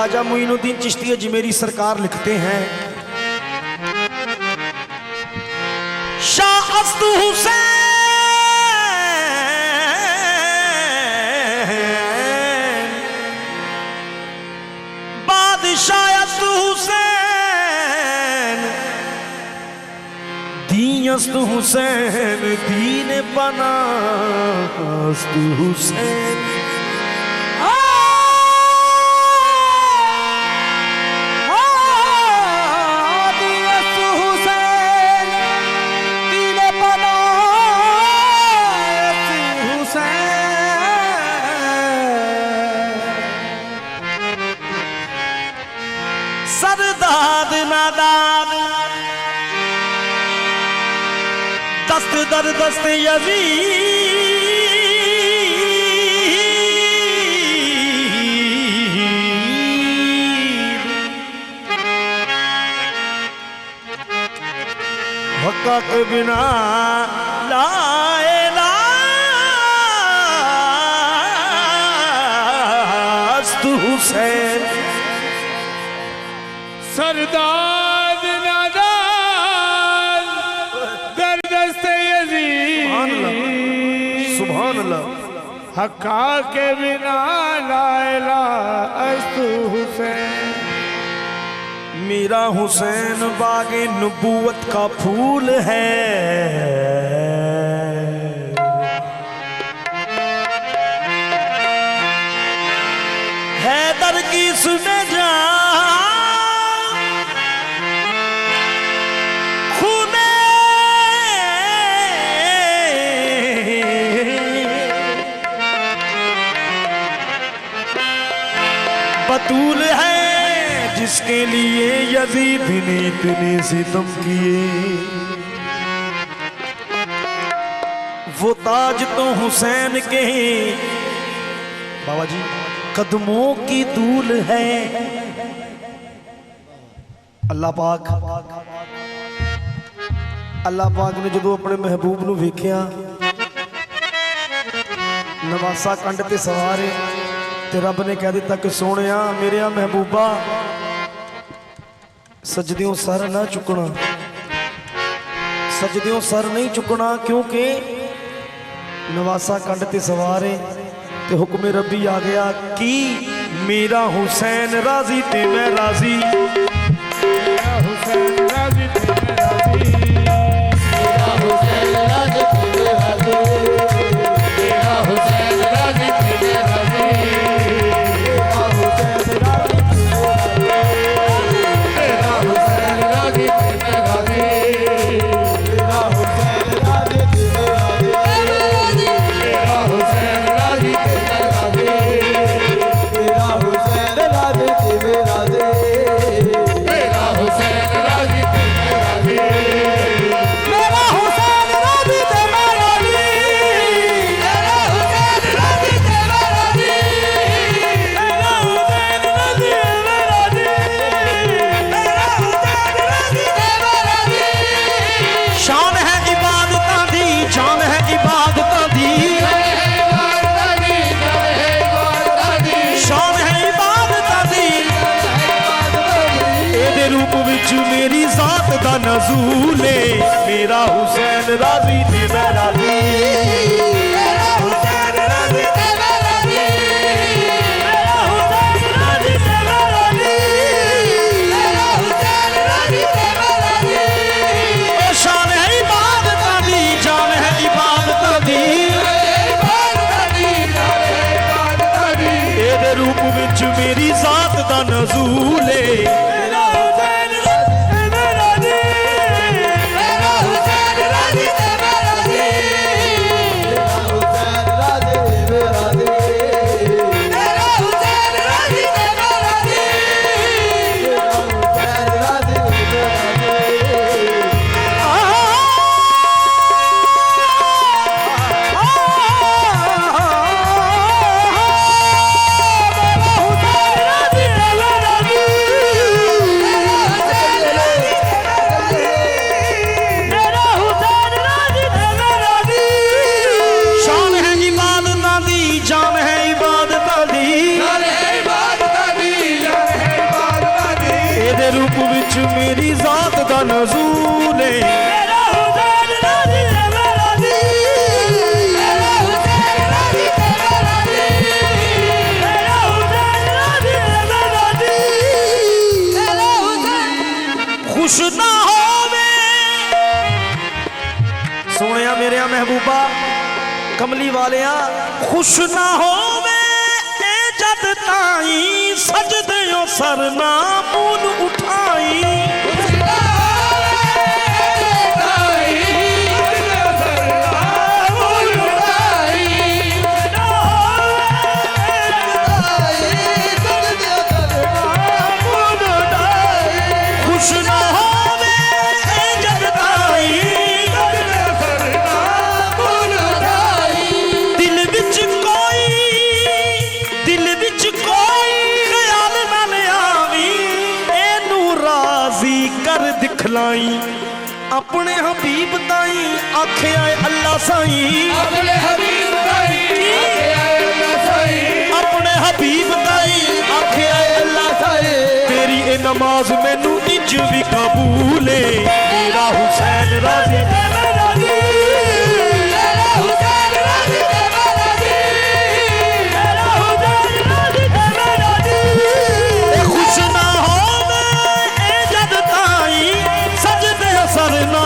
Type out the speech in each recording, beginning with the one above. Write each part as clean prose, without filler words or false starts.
ख्वाजा मोइनुद्दीन चिश्ती अजमेरी सरकार लिखते हैं, शाह अस्तु हुसैन बादशाह अस्तु हुसैन दीन अस्तु हुसैन दीन बना अस्तु हुसैन। सरदाद नादाद दस्त दर दस्त यजीद हक़ के बिना लाए लास्तु हुसैन। सरदाद नादाद दर्दस्ते यजीद सुभान अल्लाह हक्का के बिना ला इलाहा अस्तु हुसैन। मेरा हुसैन बागे नबूवत का फूल है, हैदर की सुने जा खूने बतूल है जिसके लिए यजीद ने इतने सितम किए। वो ताज तो हुसैन के बाबा जी कदमों की धूल है। अल्लाह पाक ने जो अपने महबूब नूं वेख्या नवासा कंड ते सवारे ते रब ने कह दिता कि सोनिया मेरे महबूबा सजदियों सर ना चुकना, सजदियों सर नहीं चुकना, क्योंकि नवासा कंड ते सवारे ते हुक्म रब्बी आ गया कि मेरा हुसैन राजी ते मैं राजी, मेरा हुसैन राजी ते मैं राजी, मेरा हुसैन राजी ते मैं राजी, मेरा हुसैन राजी ते मैं राजी, मेरा हुसैन राजी ते मैं राजी, मेरा हुसैन राजी ते मैं राजी, मेरा हुसैन राजी ते मैं राजी, मेरा हुसैन राजी ते मैं राजी, मेरा हुसैन राजी ते मैं राजी, मेरा हुसैन राजी ते मैं राजी, मेरा हुसैन राजी ते मैं राजी, मेरा हुसैन राजी ते मैं राजी, मेरा हुसैन राजी ते मैं राजी, मेरा हुसैन राजी ते मैं राजी। शान है इबादतां दी, शान है इबादतां दी, शान है इबादतां दी, एदे रूप विच मेरी जात दा नज़ूल है। मेरा हुसैन राजी ते मैं राजी, मेरा हुसैन राजी ते मैं राजी, मेरा हुसैन राजी ते मैं राजी, मेरा हुसैन राजी ते मैं राजी। ओ शान है इबादतां दी, जान है इबादतां दी, एदे रूप विच मेरी जात दा नज़ूल है। मेरा हुसैन राजी ते मैं राजी, मेरा हुसैन राजी ते मैं राजी, विच मेरी जात दा नज़ूल है। मेरा हुसैन राजी ते मैं राजी, मेरा हुसैन राजी ते मैं राजी, मेरा हुसैन राजी ते मैं राजी, मेरा हुसैन खुश ना होवे सोनिया मेरे महबूबा कमली वालिया, खुश ना होवे ए जद ताई सजदे सर ना मून उठाई। खुश ना होवे ए जद ताई दिल विच कोई ख्याल ना ले आवी, एनू राजी कर दिखलाई अपने हबीब ताई आखे आए अल्लाह साई, अपने हबीब ताई आखे आए अल्लाह साई, अपने हबीब ताई आखे आए अल्लाह साई। तेरी ए नमाज मैनू इंज भी कबूल है, मेरा हुसैन राजी ते मैं राजी, मेरा हुसैन राजी ते मैं राजी, मेरा हुसैन राजी ते मैं राजी। खुश ना होवे ए जद ताई सजदे सर ना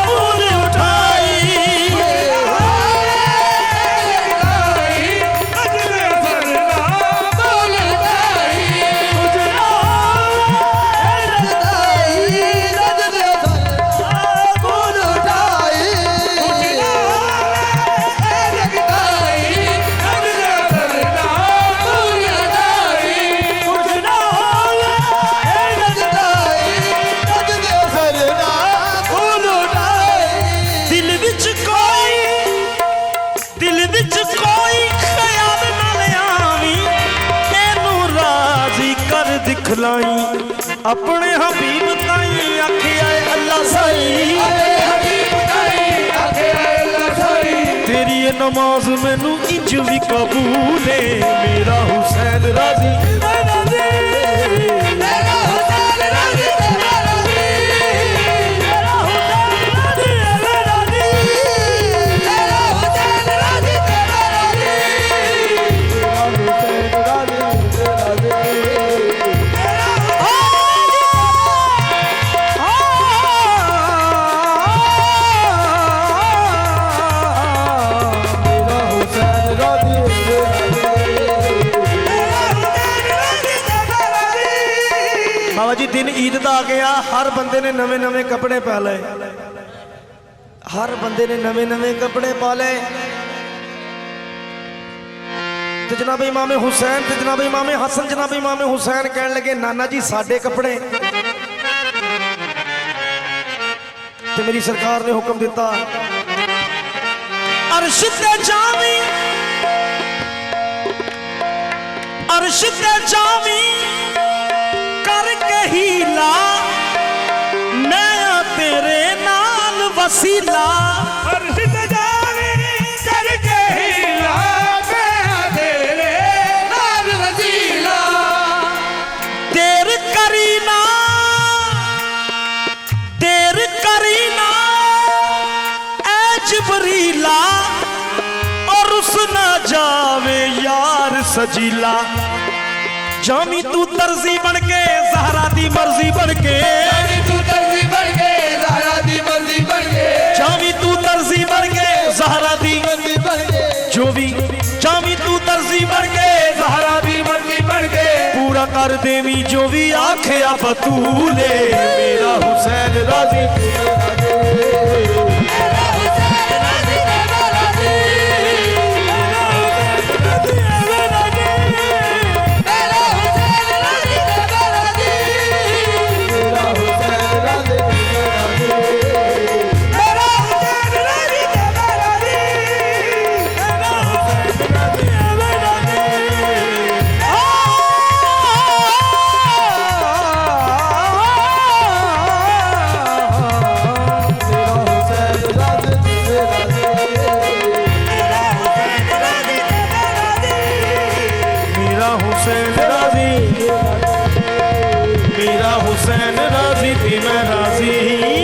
मून उठाई। दिल विच कोई ख्याल ना ले आवी, एनू राजी कर दिखलाई अपने हबीब ताई आखे आए अल्लाह साई, तेरी ये नमाज मैनू इंज भी कबूल है, मेरा हुसैन राजी मेरा हुसैन राजी ते मैं राजी, मेरा हुसैन राजी ते मैं राजी, मेरा हुसैन राजी ते मैं राजी, मेरा हुसैन राजी ते राजी। बाबा जी दिन ईद का आ गया, हर बंदे ने नवे नवे कपड़े पा ले, हर बंदे ने नवे नवे कपड़े पा ले। तो जनाब इमाम हुसैन ते जनाब इमाम हसन जनाब इमाम हुसैन कहने लगे नाना जी साडे कपड़े, तो मेरी सरकार ने हुक्म दिता अर्श ते जावी, अर्श ते जावी करके हीला, मैं तेरे नाल वसीला। अर्श ते जावी करके हीला, मैं तेरे नाल वसीला। देर करीना ऐ जिबरीला, और उस ना जावे यार सजीला। जामी तू दर्जी बन के ज़हरा दी मर्जी बन के, जामी तू दर्जी बन के ज़हरा दी मर्जी बन के, जामी तू दर्जी बन के ज़हरा दी मर्जी बन के, जो भी जामी तू दर्जी बन के ज़हरा दी मर्जी बन के, पूरा कर देवी जो भी आखे बतूले, मेरा हुसैन राजी मेरा हुसैन राजी ते मैं राजी, मेरा हुसैन राजी ते मैं राजी, मेरा हुसैन राजी ते मैं राजी, मेरा हुसैन राजी ते मैं राजी, मेरा हुसैन राजी ते मैं राजी, मेरा हुसैन राजी ते मैं राजी। हुसैन राजी थी मैं राजी